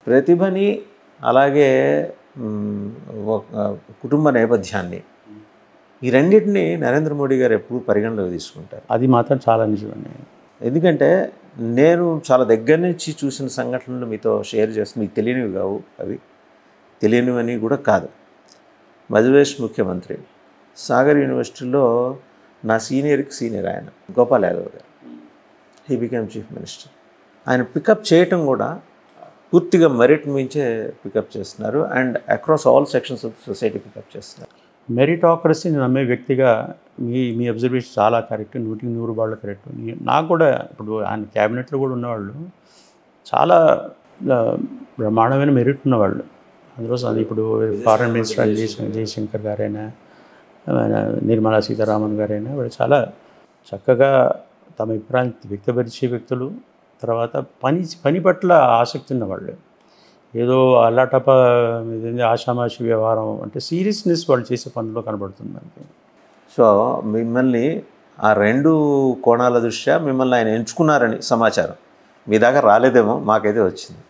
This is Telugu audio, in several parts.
ప్రతిభని అలాగే ఒక కుటుంబ నేపథ్యాన్ని ఈ రెండింటిని నరేంద్ర మోడీ గారు ఎప్పుడు పరిగణలోకి తీసుకుంటారు. అది మాత్రం చాలా నిజమండి. ఎందుకంటే నేను చాలా దగ్గర నుంచి చూసిన సంఘటనలు మీతో షేర్ చేస్తాను. మీకు తెలియనివి కావు, అవి తెలియనివని కూడా కాదు. మధ్యప్రదేశ్ ముఖ్యమంత్రి సాగర్ యూనివర్సిటీలో నా సీనియర్ ఆయన గోపాల్ యాదవ్ గారు, హీ బికేమ్ చీఫ్ మినిస్టర్. ఆయన పికప్ చేయటం కూడా పూర్తిగా మెరిట్ మించే పికప్ చేస్తున్నారు and across all sections of society pick up చేస్తున్నారు. మెరిటాక్రసీని నమ్మే వ్యక్తిగా మీ అబ్జర్వేషన్ చాలా కరెక్ట్, 100% కరెక్ట్. నాకు కూడా ఇప్పుడు ఆయన క్యాబినెట్లో కూడా ఉన్నవాళ్ళు చాలా బ్రహ్మాండమైన మెరిట్ ఉన్నవాళ్ళు. అందులో ఇప్పుడు ఫారెన్ మినిస్టర్ జయశంకర్ గారైనా, నిర్మలా సీతారామన్ గారైనా వాళ్ళు చాలా చక్కగా తమ అభిప్రాయం వ్యక్తపరిచే వ్యక్తులు. తర్వాత పని పట్ల ఆసక్తి ఉన్నవాళ్ళు. ఏదో అల్లాటప ఆషామాషి వ్యవహారం అంటే సీరియస్నెస్ వాళ్ళు చేసే పనిలో కనబడుతుంది మనకి. సో మిమ్మల్ని ఆ రెండు కోణాల దృష్ట్యా మిమ్మల్ని ఆయన ఎంచుకున్నారని సమాచారం మీ దాకా రాలేదేమో, మాకైతే వచ్చింది.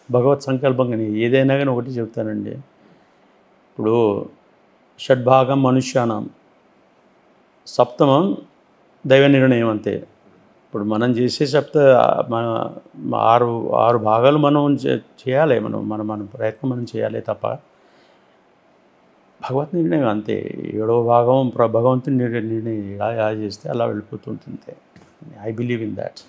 భగవత్ సంకల్పంగానే ఏదైనా కానీ ఒకటి చెప్తానండి. ఇప్పుడు షడ్భాగం మనుష్యానం, సప్తమం దైవ నిర్ణయం అంతే. ఇప్పుడు మనం చేసే మన ఆరు భాగాలు మనం చేయాలి, మన ప్రయత్నం మనం చేయాలి తప్ప భగవత్ నిర్ణయం అంతే. 7వ భాగం భగవంతుని నిర్ణయం ఎలా చేస్తే అలా వెళ్ళిపోతుంటుంది. I believe in that.